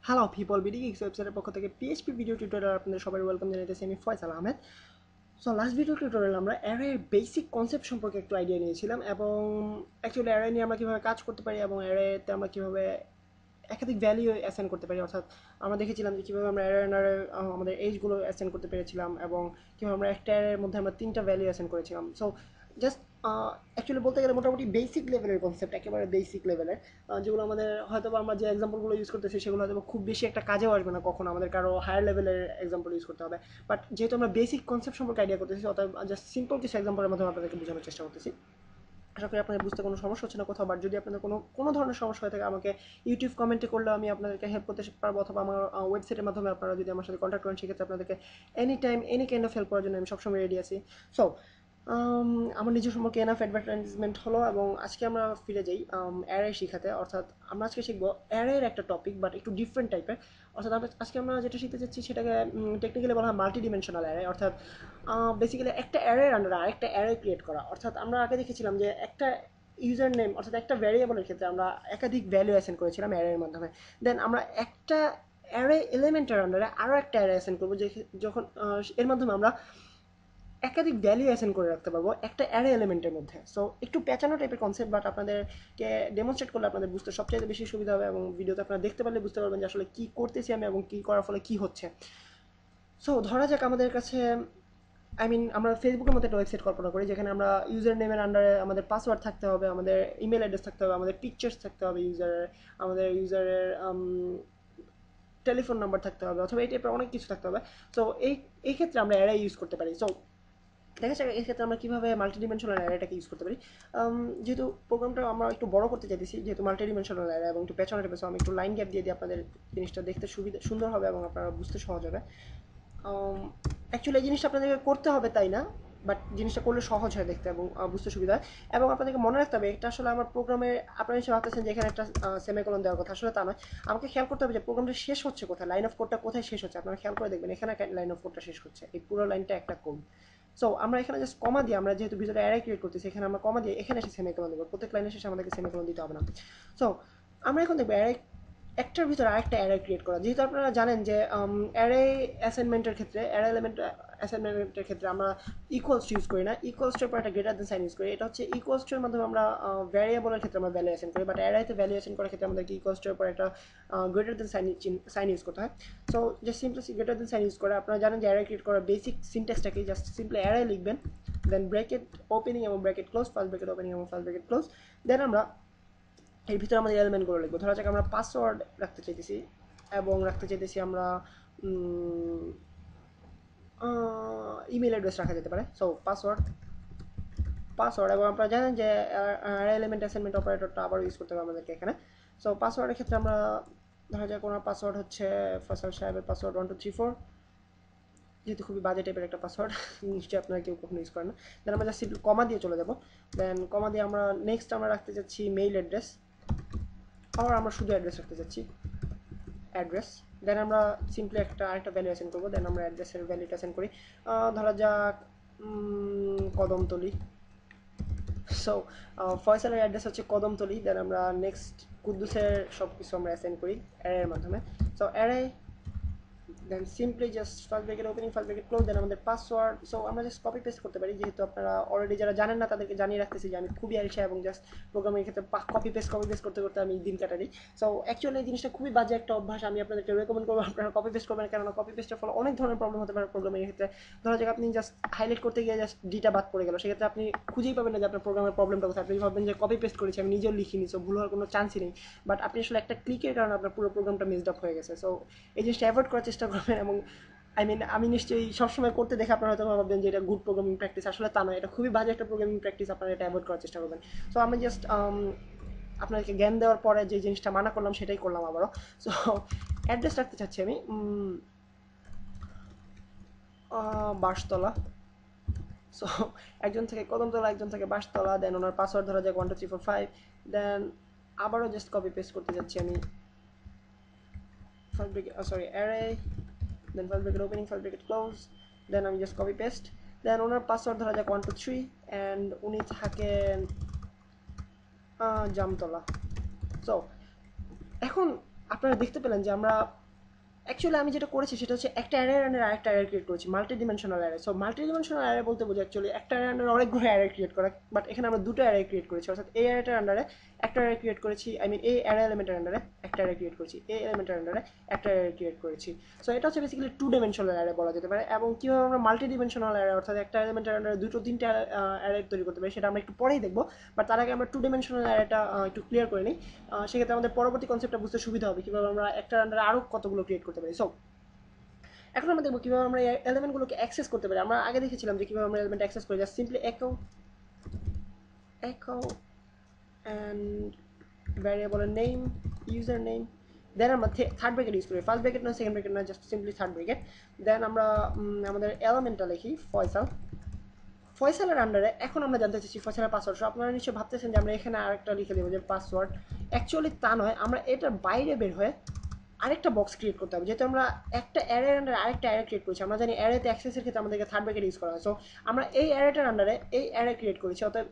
Hello people BD gigs ওয়েবসাইটের পক্ষ থেকে পিএইচপি ভিডিও টিউটোরিয়াল আপনাদের সবাই ওয়েলকাম জানাইতেছি। আমি Faisal Ahmed. So last video tutorial আমরা অ্যারের বেসিক কনসেপ্ট সম্পর্কে একটু আইডিয়া নিয়েছিলাম এবং অ্যাকচুয়ালি অ্যারে নিয়ে আমরা কীভাবে কাজ করতে পারি এবং অ্যারেতে আমরা কীভাবে একাধিক ভ্যালু অ্যাসাইন করতে পারি, অর্থাৎ আমরা দেখেছিলাম যে কীভাবে আমরা অ্যারে আমাদের এইজগুলো অ্যাসাইন করতে পেরেছিলাম এবং কীভাবে আমরা একটা অ্যারের মধ্যে আমরা 3টা ভ্যালু অ্যাসাইন করেছিলাম। সো জাস্ট অ্যাকচুয়ালি বলতে গেলে মোটামুটি বেসিক লেভেলের কনসেপ্ট, একেবারে বেসিক লেভেলের, যেগুলো আমাদের হয়তো আমরা যে এক্সাম্পলগুলো ইউজ করতেছি সেগুলো হয়তো খুব বেশি একটা কাজেও আসবে না, কখনো আমাদের কারো হায়ার লেভেলের এক্সাম্পল ইউজ করতে হবে। বাট যেহেতু আমরা বেসিক কনসেপ্ট সম্পর্কে আইডিয়া করতেছি, অর্থাৎ জাস্ট সিম্পল কিছু এক্সাম্পলের মাধ্যমে আপনাদেরকে বোঝানোর চেষ্টা করতেছি। আশা করি আপনাদের বুঝতে কোনো সমস্যা হচ্ছে না কোথাও। বাট যদি আপনাদের কোনো ধরনের সমস্যা হয়ে থাকে আমাকে ইউটিউব কমেন্টে করলেও আমি আপনাদেরকে হেল্প করতে পারবো, অথবা আমার ওয়েবসাইটের মাধ্যমে আপনারা যদি আমার সাথে কন্ট্যাক্ট করেন সেক্ষেত্রে আপনাদেরকে any time any kind of help করার জন্য আমি সবসময় রেডি আছি। সো আমার নিজের সম্পর্কে এনাফ অ্যাডভার্টাইজমেন্ট হলো এবং আজকে আমরা ফিরে যাই অ্যারে শিখাতে। অর্থাৎ আমরা আজকে শিখবো অ্যারের একটা টপিক, বাট একটু ডিফারেন্ট টাইপের। অর্থাৎ আজকে আমরা যেটা শিখতে চাচ্ছি সেটাকে টেকনিক্যালি বলা হয় মাল্টি ডিমেনশনাল অ্যারে। অর্থাৎ বেসিক্যালি একটা অ্যারের আন্ডারে আরেকটা অ্যারে ক্রিয়েট করা। অর্থাৎ আমরা আগে দেখেছিলাম যে একটা ইউজার নেম, অর্থাৎ একটা ভ্যারিয়েবলের ক্ষেত্রে আমরা একাধিক ভ্যালু অ্যাসাইন করেছিলাম অ্যারের মাধ্যমে। দেন আমরা একটা অ্যারে এলিমেন্টের আন্ডারে আরও একটা অ্যারে অ্যাসাইন করবো, যে যখন এর মাধ্যমে আমরা একাধিক ভ্যালু অ্যাসাইন করে রাখতে পারবো একটা অ্যারে এলিমেন্টের মধ্যে। সো একটু প্যাচানো টাইপের কনসেপ্ট, বাট আপনাদেরকে ডেমনস্ট্রেট করলে আপনাদের বুঝতে সবচেয়ে বেশি সুবিধা হবে এবং ভিডিওতে আপনারা দেখতে পারলে বুঝতে পারবেন যে আসলে কী করতেছি আমি এবং কী করার ফলে কী হচ্ছে। সো ধরা যাক আমাদের কাছে, আমরা ফেসবুকের মতো একটা ওয়েবসাইট কল্পনা করি যেখানে আমরা ইউজার নেমের আন্ডারে আমাদের পাসওয়ার্ড থাকতে হবে, আমাদের ইমেল অ্যাড্রেস থাকতে হবে, আমাদের পিকচার্স থাকতে হবে ইউজারের, আমাদের ইউজারের টেলিফোন নাম্বার থাকতে হবে, অথবা এই টাইপের অনেক কিছু থাকতে হবে। সো এই ক্ষেত্রে আমরা অ্যারে ইউজ করতে পারি। সো দেখা যাক এই ক্ষেত্রে আমরা কীভাবে মাল্টিডিমেনশনাল অ্যারেটাকে ইউজ করতে পারি। যেহেতু প্রোগ্রামটা আমরা একটু বড় করতে চাইতেছি, যেহেতু মাল্টিডিমেনশনাল অ্যারে এবং একটু পেছনে টেপেছে, আমি একটু লাইন গ্যাপ দিয়ে আপনাদের জিনিসটা দেখতে সুন্দর হবে এবং আপনারা বুঝতে সহজ হবে। অ্যাকচুয়ালি এই জিনিসটা আপনাদেরকে করতে হবে তাই না, বাট জিনিসটা করলে সহজ হয় দেখতে এবং বুঝতে সুবিধা হয়। এবং আপনাদেরকে মনে রাখতে হবে এটা আসলে আমার প্রোগ্রামে, আপনারা হিসেবে ভাবতেছেন যে এখানে একটা সেমিকোলন দেওয়ার কথা, আসলে তা নয়। আমাকে খেয়াল করতে হবে যে প্রোগ্রামটা শেষ হচ্ছে কোথায়, লাইন অফ কোডটা কোথায় শেষ হচ্ছে। আপনারা খেয়াল করে দেখবেন এখানে লাইন অফ কোডটা শেষ হচ্ছে, এই পুরো লাইনটা একটা কোড। সো আমরা এখানে জাস্ট কমা দিয়ে, আমরা যেহেতু ভিতরে অ্যারে ক্রিয়েট করতেছি এখানে আমরা কমা দিয়ে এখানে এসে সেমিকোলন দেবো, প্রত্যেক লাইনের শেষে আমাদেরকে সেমিকোলন দিতে হবে না। সো আমরা এখন দেখবো অ্যারে, একটার ভিতরে আরেকটা অ্যারে ক্রিয়েট করা। যেহেতু আপনারা জানেন যে অ্যারে অ্যাসাইনমেন্টের ক্ষেত্রে, অ্যারে এলিমেন্ট অ্যাসাইনমেন্টের ক্ষেত্রে আমরা ইকুয়ালস ইউজ করি না, ইকুয়ালস টু পর একটা গ্রেটার দেন সাইন ইউজ করি। এটা হচ্ছে ইকুয়ালস টু এর মাধ্যমে আমরা ভ্যারিয়েবলের ক্ষেত্রে আমরা ভ্যালু অ্যাসাইন করি, বাট অ্যারেতে ভ্যালু অ্যাসাইন করার ক্ষেত্রে আমাদেরকে ইকুয়ালস টু এর পর একটা গ্রেটার দেন সাইন ইউজ করতে হয়। So just simply greater than sign use করে আপনারা জানেন যে অ্যারে ক্রিয়েট করার বেসিক সিনট্যাক্সটাকে, জাস্ট সিম্পলি অ্যারে লিখবেন, দেন ব্র্যাকেট ওপেনিং এবং bracket close, first bracket opening এবং ফার্স্ট ব্র্যাকেট ক্লোজ। দেন আমরা এর ভিতরে আমাদের এলিমেন্টগুলো লিখবো। ধরা যাক আমরা পাসওয়ার্ড রাখতে চাইতেছি এবং রাখতে চাইতেছি আমরা ইমেল অ্যাড্রেস রাখা যেতে পারে। সো পাসওয়ার্ড এবং আপনারা জানেন যে এলিমেন্ট অ্যাসাইনমেন্ট অপারেটরটা আবার ইউজ করতে হবে আমাদেরকে এখানে। সো পাসওয়ার্ডের ক্ষেত্রে আমরা ধরা যাক ওনার পাসওয়ার্ড হচ্ছে ফয়সাল সাহেবের পাসওয়ার্ড 1234, যেহেতু খুবই বাজে টাইপের একটা পাসওয়ার্ড, নিশ্চয়ই আপনারা কেউ কখনো ইউজ করেন না। দেন আমরা জাস্ট সিম্পল কমা দিয়ে চলে যাবো। দেন কমা দিয়ে আমরা নেক্সট আমরা রাখতে চাচ্ছি মেইল অ্যাড্রেস, আর আমরা শুধু অ্যাড্রেস রাখতে চাচ্ছি অ্যাড্রেস। দেন আমরা সিম্পলি আরেকটা ভ্যালু অ্যাসাইন করবো। দেন আমরা অ্যাড্রেসের ভ্যালুটা অ্যাসাইন করি, ধরা যাক কদমতলি। সো ফয়সালের অ্যাড্রেস হচ্ছে কদমতলি। দেন আমরা নেক্সট কুদ্দুসের সব কিছু আমরা অ্যাসাইন করি অ্যারের মাধ্যমে। So array, then simply just first bracket opening first bracket close, then আমাদের পাসওয়ার্ড। সো আমরা জাস্ট কপি পেস্ট করতে পারি, যেহেতু আপনারা অলরেডি যারা জানেন না তাদেরকে জানিয়ে রাখতেছি যে আমি খুবই আলসা এবং জাস্ট প্রোগ্রামের ক্ষেত্রে কপি পেস্ট করতে করতে আমি দিন কাটাই। সো অ্যাকচুয়ালি এই জিনিসটা খুবই বাজে একটা অভ্যাস, আমি আপনাদেরকে রেকমেন্ড করবো আপনারা কপি পেস্ট করবেন, কেননা কপি পেস্টের ফলে অনেক ধরনের প্রবলেম হতে পারে প্রোগ্রামের ক্ষেত্রে। ধরা যাক আপনি জাস্ট হাইলাইট করতে গিয়ে জাস্ট ডিটা বাদ পড়ে গেল, সেক্ষেত্রে আপনি খুঁজেই পাবেন না যে আপনার প্রোগ্রামের প্রবলেমটা কোথায়। আপনি ভাববেন যে কপি পেস্ট করেছি, আমি নিজেও লিখিনি, সো ভুল হওয়ার কোনো চান্সই নেই। বাট আপনি আসলে একটা ক্লিকের কারণে আপনার পুরো প্রোগ্রামটা মিসড আপ হয়ে গেছে। সো এই জিনিসটা অ্যাভয়েড করার চেষ্টা করবেন এবং আমি নিশ্চয়ই সবসময় করতে দেখে আপনারা হয়তো ভাববেন যে এটা গুড প্রোগ্রামিং প্র্যাকটিস, আসলে তা নয়, এটা খুবই বাজে একটা প্রোগ্রামিং প্র্যাকটিস, আপনারা এটা অ্যাভয়েড করার চেষ্টা করবেন। সো আমি জাস্ট আপনাদেরকে জ্ঞান দেওয়ার পরে যে জিনিসটা মানা করলাম সেটাই করলাম আবারও। সো অ্যাড্রেস রাখতে চাচ্ছি আমি বাঁশতলা। সো একজন থেকে কদমতলা, একজন থেকে বাঁশতলা। দেন ওনার পাসওয়ার্ড ধরা যাক 12345। দেন আবারও জাস্ট কপি পেস্ট করতে যাচ্ছি আমি array, then first bracket opening first bracket close, then আমি জাস্ট কপি পেস্ট। দেন ওনার পাসওয়ার্ড ধরা যাক 123 অ্যান্ড উনি থাকেন জামতলা। সো এখন আপনারা দেখতে পেলেন যে আমরা অ্যাকচুয়ালি আমি যেটা করেছি সেটা হচ্ছে একটা অ্যারের আন্ডারে আরেকটা অ্যারে ক্রিয়েট করেছি, multi dimensional array. So multi dimensional array বলতে বোঝায় অ্যাকচুয়ালি একটা অ্যারের আন্ডারে অনেকগুলো অ্যারে ক্রিয়েট করা, বাট এখানে আমরা দুটো অ্যারে ক্রিয়েট করেছি, অর্থাৎ এই অ্যারেটার আন্ডারে একটা অ্যারে ক্রিয়েট করেছি, আই মিন এই অ্যারে এলিমেন্টের আন্ডারে একটা অ্যারে ক্রিয়েট করেছি, এই এলিমেন্টের আন্ডারে একটা অ্যারে ক্রিয়েট করেছি। সো এটা হচ্ছে বেসিক্যালি টু ডিমেনশনাল অ্যারে বলা যেতে পারে। এবং কীভাবে আমরা মাল্টি ডিমেনশনাল অ্যারে অর্থাৎ একটা এলিমেন্টের আন্ডারে দুটো তিনটা অ্যারে তৈরি করতে পারি সেটা আমরা একটু পরেই দেখবো, বাট তার আগে আমরা টু ডিমেনশনাল অ্যারেটা একটু ক্লিয়ার করে নিই। সেক্ষেত্রে আমাদের পরবর্তী কনসেপ্টটা বুঝতে সুবিধা হবে কীভাবে আমরা একটার আন্ডারে আরও কতগুলো ক্রিয়েট করতে পারি। সো এখন আমরা দেখবো কীভাবে আমরা এই এলিমেন্টগুলোকে অ্যাক্সেস করতে পারি। আমরা আগে দেখেছিলাম যে কীভাবে আমরা এলিমেন্ট অ্যাক্সেস করি, just simply echo and variable name, user name, দেন আমরা থার্ড ব্র্যাকেট ইউজ করি, ফার্স্ট ব্র্যাকেট নয়, সেকেন্ড ব্র্যাকেট নয়, জাস্ট সিম্পলি থার্ড ব্র্যাকেট। দেন আমরা আমাদের এলিমেন্টটা লিখি ফয়সাল। ফয়সালের আন্ডারে এখন আমরা জানতে চাইছি ফয়সালের পাসওয়ার্ড। আপনারা নিশ্চয়ই ভাবতেছেন যে আমরা এখানে আরেকটা লিখে দেবো যে পাসওয়ার্ড, অ্যাকচুয়ালি তা নয়, আমরা এটার বাইরে বের হয়ে আরেকটা বক্স ক্রিয়েট করতে হবে। যেহেতু আমরা একটা অ্যারের আন্ডারে আরেকটা অ্যারে ক্রিয়েট করেছি, আমরা জানি অ্যারেতে অ্যাক্সেসের ক্ষেত্রে আমাদেরকে থার্ড ব্র্যাকেট ইউজ করা হয়। সো আমরা এই অ্যারেটার আন্ডারে এই অ্যারে ক্রিয়েট করেছি, অর্থাৎ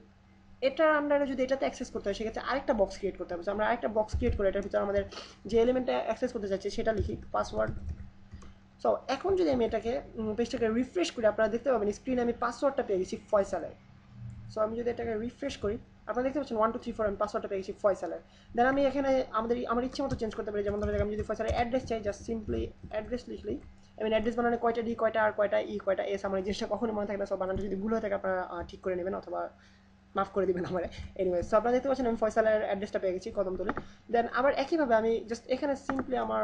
এটার আন্ডারে যদি এটাতে অ্যাক্সেস করতে হয় সেক্ষেত্রে আরেকটা বক্স ক্রিয়েট করতে হবে। আমরা আরেকটা বক্স ক্রিয়েট করে এটার ভিতরে আমাদের যে এলিমেন্টটা অ্যাক্সেস করতে চাচ্ছি সেটা লিখি পাসওয়ার্ড। সো এখন যদি আমি এটাকে পেজটাকে রিফ্রেশ করি, আপনারা দেখতে পাবেন স্ক্রিনে আমি পাসওয়ার্ডটা পেয়ে গেছি ফয়সালের। সো আমি যদি এটাকে রিফ্রেশ করি, আপনারা দেখতে পাচ্ছেন 1 2 3 4 আমি পাসওয়ার্ডটা পেয়ে গেছি ফয়সালের। দেন আমি এখানে আমার ইচ্ছে মতো চেঞ্জ করতে পারি। যেমন ধরো আমি যদি ফয়সালের অ্যাড্রেস চাই, জাস্ট সিম্পলি অ্যাড্রেস লিখলেই, I mean অ্যাড্রেস বানানে কয়টা ডি, কয়টা আর, কয়টা ই, কয়টা এস, আমার এই জিনিসটা কখনোই মনে থাকে না। সব বানানটা যদি ভুল হয়ে থাকে আপনারা ঠিক করে নেবেন অথবা মাফ করে দিবেন আমার। এনিওয়ে, সো আপনারা দেখতে পাচ্ছেন আমি ফয়সালের অ্যাড্রেসটা পেয়ে গেছি কদমতলী। দেন আবার একইভাবে আমি জাস্ট এখানে সিম্পলি আমার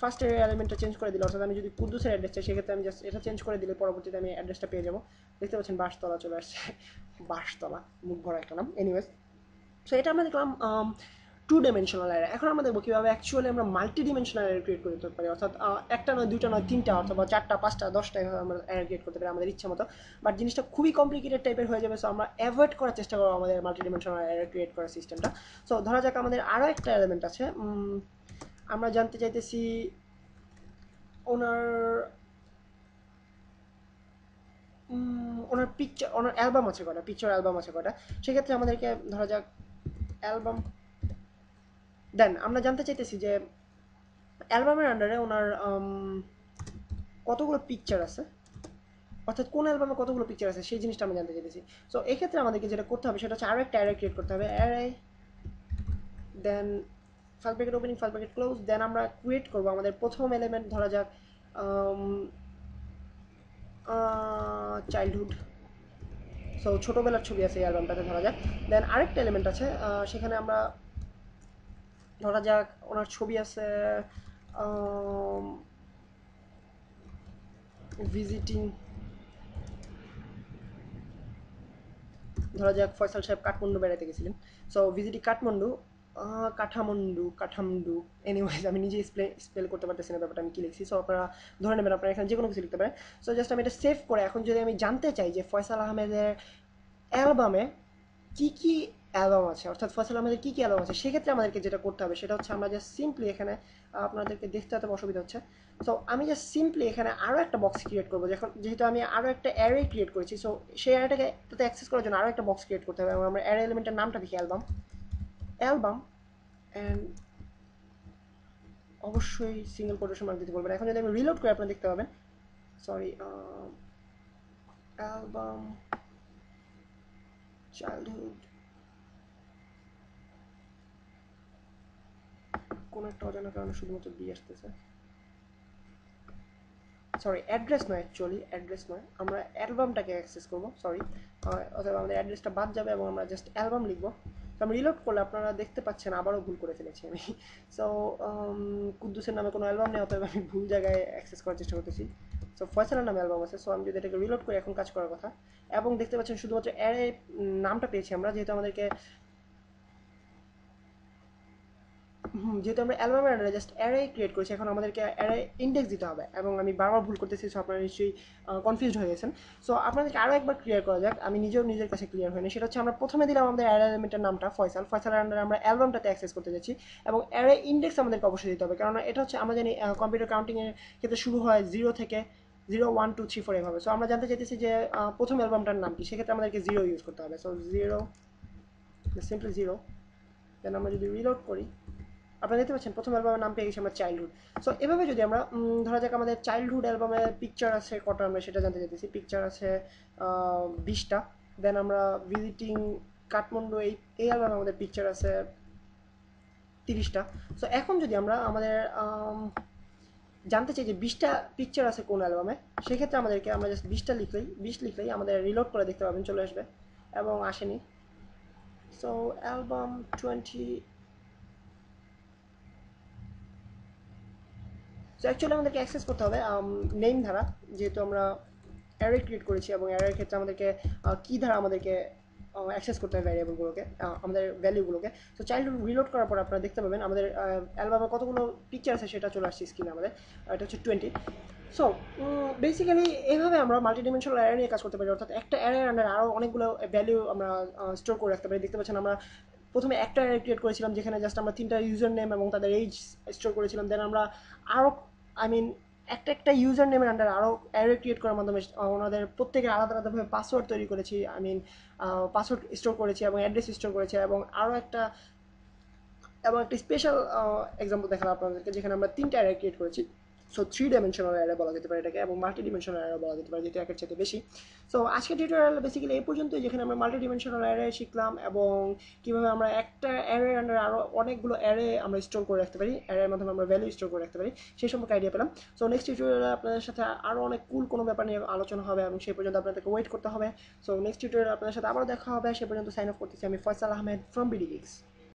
ফার্স্ট এলিমেন্টটা চেঞ্জ করে দিলে, অর্থাৎ আমি যদি কুদ্দুসের অ্যাড্রেস চাই সেক্ষেত্রে আমি জাস্ট এটা চেঞ্জ করে দিলে পরবর্তীতে আমি অ্যাড্রেসটা পেয়ে যাবো। দেখতে পাচ্ছেন বাসতলা চলে আসছে, বাসতলা মুখ ভরা একটা নাম। এনিওয়েজ, সো এটা আমরা দেখলাম টু ডিমেনশনাল অ্যারে। এখন আমরা দেখবো কীভাবে অ্যাকচুয়ালি আমরা মাল্টি ডিমেনশনাল অ্যারে ক্রিয়েট করতে পারি, অর্থাৎ একটা নয়, দুইটা নয়, তিনটা অথবা চারটা, পাঁচটা, 10টা এভাবে আমরা অ্যারে ক্রিয়েট করতে পারি আমাদের ইচ্ছা মতো। বাট জিনিসটা খুবই কমপ্লিকেটেড টাইপের হয়ে যাবে। সো আমরা অ্যাভয়েড করার চেষ্টা করবো আমাদের মাল্টি ডিমেনশনাল অ্যারে ক্রিয়েট করার সিস্টেমটা। সো ধরা যাক আমাদের আরও একটা এলিমেন্ট আছে, আমরা জানতে চাইতেছি ওনার ওনার পিকচার, ওনার অ্যালবাম আছে কটা, পিকচার অ্যালবাম আছে কটা। সেক্ষেত্রে আমাদেরকে ধরা যাক অ্যালবাম। দেন আমরা জানতে চাইতেছি যে অ্যালবামের আন্ডারে ওনার কতগুলো পিকচার আছে, অর্থাৎ কোন অ্যালবামে কতগুলো পিকচার আছে সেই জিনিসটা আমি জানতে চাইতেছি। সো এক্ষেত্রে আমাদেরকে যেটা করতে হবে সেটা হচ্ছে আরও একটা অ্যারে ক্রিয়েট করতে হবে, array, then first bracket opening, first bracket close. Then আমরা ক্রিয়েট করবো আমাদের প্রথম এলিমেন্ট, ধরা যাক চাইল্ডহুড। সো ছোটোবেলার ছবি আছে এই অ্যালবামটাতে ধরা যাক। দেন আরেকটা এলিমেন্ট আছে, সেখানে আমরা ধরা যাক ওনার ছবি আছে ভিজিটিং, ধরা যাক ফয়সাল সাহেব কাঠমান্ডু বেড়াতে গেছিলেন। সো ভিজিটিং কাঠমান্ডু, কাঠামডু, এনিওয়েজ আমি নিজেই স্পেল করতে পারতেছি না ব্যাপারটা আমি কী লিখছি। সো আপনারা ধরে নেবেন, আপনারা এখানে যে কোনো কিছু লিখতে পারেন। সো জাস্ট আমি এটা সেভ করে এখন যদি আমি জানতে চাই যে ফয়সাল আহমেদের অ্যালবামে কী কী অ্যালবাম আছে, অর্থাৎ ফয়সাল আহমেদের কী কী অ্যালবাম আছে, সেক্ষেত্রে আমাদেরকে যেটা করতে হবে সেটা হচ্ছে আমরা জাস্ট সিম্পলি এখানে, আপনাদেরকে দেখতে হয়তো অসুবিধা হচ্ছে, সো আমি জাস্ট সিম্পলি এখানে আরও একটা বক্স ক্রিয়েট করবো। যেহেতু আমি আরও একটা অ্যারে ক্রিয়েট করেছি, সো সেই অ্যারেটাকে তাতে অ্যাক্সেস করার জন্য আরও একটা বক্স ক্রিয়েট করতে হবে এবং আমরা অ্যারে এলিমেন্টের নামটা দেখি অ্যালবাম অ্যান্ড অবশ্যই সিঙ্গেল কোটেশন মার্ক দিতে বলবেন। এখন যদি আমি রিলোড করি আপনারা দেখতে পাবেন, সরি, অ্যালবাম চাইল্ডহুড, কোনো একটা অজানা কারণে শুধুমাত্র দিয়ে আসতেছে, সরি অ্যাড্রেস নয়, অ্যাকচুয়ালি অ্যাড্রেস নয়, আমরা অ্যালবামটাকে অ্যাক্সেস করবো, সরি, অথবা আমাদের অ্যাড্রেসটা বাদ যাবে এবং আমরা জাস্ট অ্যালবাম লিখবো। তো আমি রিলোড করলে আপনারা দেখতে পাচ্ছেন আবারও ভুল করে ফেলেছি আমি। সো কুদ্দুসের নামে কোনো অ্যালবাম নেই, অতএব আমি ভুল জায়গায় অ্যাক্সেস করার চেষ্টা করতেছি। সো ফয়সালের নামে অ্যালবাম আছে। সো আমি যদি এটাকে রিলোড করি এখন কাজ করার কথা, এবং দেখতে পাচ্ছেন শুধুমাত্র অ্যারে নামটা পেয়েছি আমরা, যেহেতু আমাদেরকে যেহেতু আমরা অ্যালবামের আন্ডারে জাস্ট অ্যারে ক্রিয়েট করেছি, এখন আমাদেরকে অ্যারে ইন্ডেক্স দিতে হবে এবং আমি বারবার ভুল করতেছি। সো আপনারা নিশ্চয়ই কনফিউজড হয়ে গেছেন। সো আপনাদেরকে আরও একবার ক্লিয়ার করা যাক, আমি নিজের কাছে ক্লিয়ার হয়নি। সেটা হচ্ছে আমরা প্রথমে দিলাম আমাদের অ্যারে এলিমেন্টের নামটা ফয়সালের আন্ডারে আমরা অ্যালবামটাতে অ্যাক্সেস করতে যাচ্ছি এবং অ্যারে ইন্ডেক্স আমাদেরকে অবশ্যই দিতে হবে, কারণ এটা হচ্ছে আমরা জানি কম্পিউটার কাউন্টিংয়ের ক্ষেত্রে শুরু হয় 0 থেকে 0 1 2 3 4 এভাবে। সো আমরা জানতে চাইতেছি যে প্রথম অ্যালবামটার নাম কি, সেক্ষেত্রে আমাদেরকে 0 ইউজ করতে হবে। So 0, simply 0। দেন আমরা যদি রিলোড করি আপনারা দেখতে পাচ্ছেন প্রথম অ্যালবামের নাম পেয়ে গেছি আমরা চাইল্ডহুড। সো এভাবে যদি আমরা ধরা যাক আমাদের চাইল্ডহুড অ্যালবামে পিকচার আছে কটা, আমরা সেটা জানতে চাইতেছি। পিকচার আছে 20টা। দেন আমরা ভিজিটিং কাঠমান্ডু, এই অ্যালবামে আমাদের পিকচার আছে 30টা। সো এখন যদি আমরা আমাদের জানতে চাই যে 20টা পিকচার আছে কোন অ্যালবামে, সেক্ষেত্রে আমাদেরকে আমরা জাস্ট 20টা লিখলেই 20 লিখলেই আমাদের রিলোড করে দেখতে পাবেন চলে আসবে, এবং আসেনি। So album 20। সো অ্যাকচুয়ালি আমাদেরকে অ্যাক্সেস করতে হবে নেম ধারা, যেহেতু আমরা অ্যারে ক্রিয়েট করেছি, এবং অ্যারের ক্ষেত্রে আমাদেরকে কী ধারা আমাদেরকে অ্যাক্সেস করতে হবে ভ্যারিয়েবলগুলোকে, আমাদের ভ্যালুগুলোকে। সো চাইল্ড রিলোড করার পর আপনারা দেখতে পাবেন আমাদের অ্যালবামে কতগুলো পিকচার আছে সেটা চলে আসছে স্ক্রিনে আমাদের। এটা হচ্ছে 20। সো বেসিক্যালি এইভাবে আমরা মাল্টিডিমেনশনাল অ্যারে নিয়ে কাজ করতে পারি, অর্থাৎ একটা অ্যারের আন্ডারে আরও অনেকগুলো ভ্যালু আমরা স্টোর করে রাখতে পারি। দেখতে পাচ্ছেন আমরা প্রথমে একটা অ্যারে ক্রিয়েট করেছিলাম যেখানে জাস্ট আমরা 3টা ইউজার নেম এবং তাদের এইজ স্টোর করেছিলাম। দেন আমরা আরও আই মিন একটা ইউজার নেমের আন্ডারে আরও অ্যারে ক্রিয়েট করার মাধ্যমে ওনাদের প্রত্যেকের আলাদা আলাদাভাবে পাসওয়ার্ড তৈরি করেছি, আই মিন পাসওয়ার্ড স্টোর করেছি এবং অ্যাড্রেস স্টোর করেছি, এবং আরও একটা স্পেশাল এক্সাম্পল দেখালাম আপনাদেরকে যেখানে আমরা 3টা অ্যারে ক্রিয়েট করেছি। সো 3 ডাইমেনশনাল অ্যারে বলা যেতে পারে এটাকে, এবং মাল্টি ডিমেনশনাল অ্যারে বলা যেতে পারে, যেহেতু একের চাইতে বেশি। সো আজকের টিউটোরিয়াল বেসিক্যালি এই পর্যন্তই, যেখানে আমরা মাল্টি ডিমেনশনাল অ্যারে শিখলাম এবং কীভাবে আমরা একটা অ্যারের আন্ডারে আরও অনেকগুলো অ্যারে আমরা স্টোর করে রাখতে পারি, অ্যারের মাধ্যমে আমরা ভ্যালু স্টোর করে রাখতে পারি, সেই সম্পর্কে আইডিয়া পেলাম। সো নেক্সট টিউটোরিয়ালে আপনাদের সাথে আরও অনেক কুল কোনো ব্যাপার নিয়ে আলোচনা হবে, এবং সেই পর্যন্ত আপনাদেরকে ওয়েট করতে হবে। সো নেক্সট টিউটোরিয়ালে আপনাদের সাথে আবারও দেখা হবে। সে পর্যন্ত সাইন অফ করতেছি আমি Faisal Ahmed from BD gigs.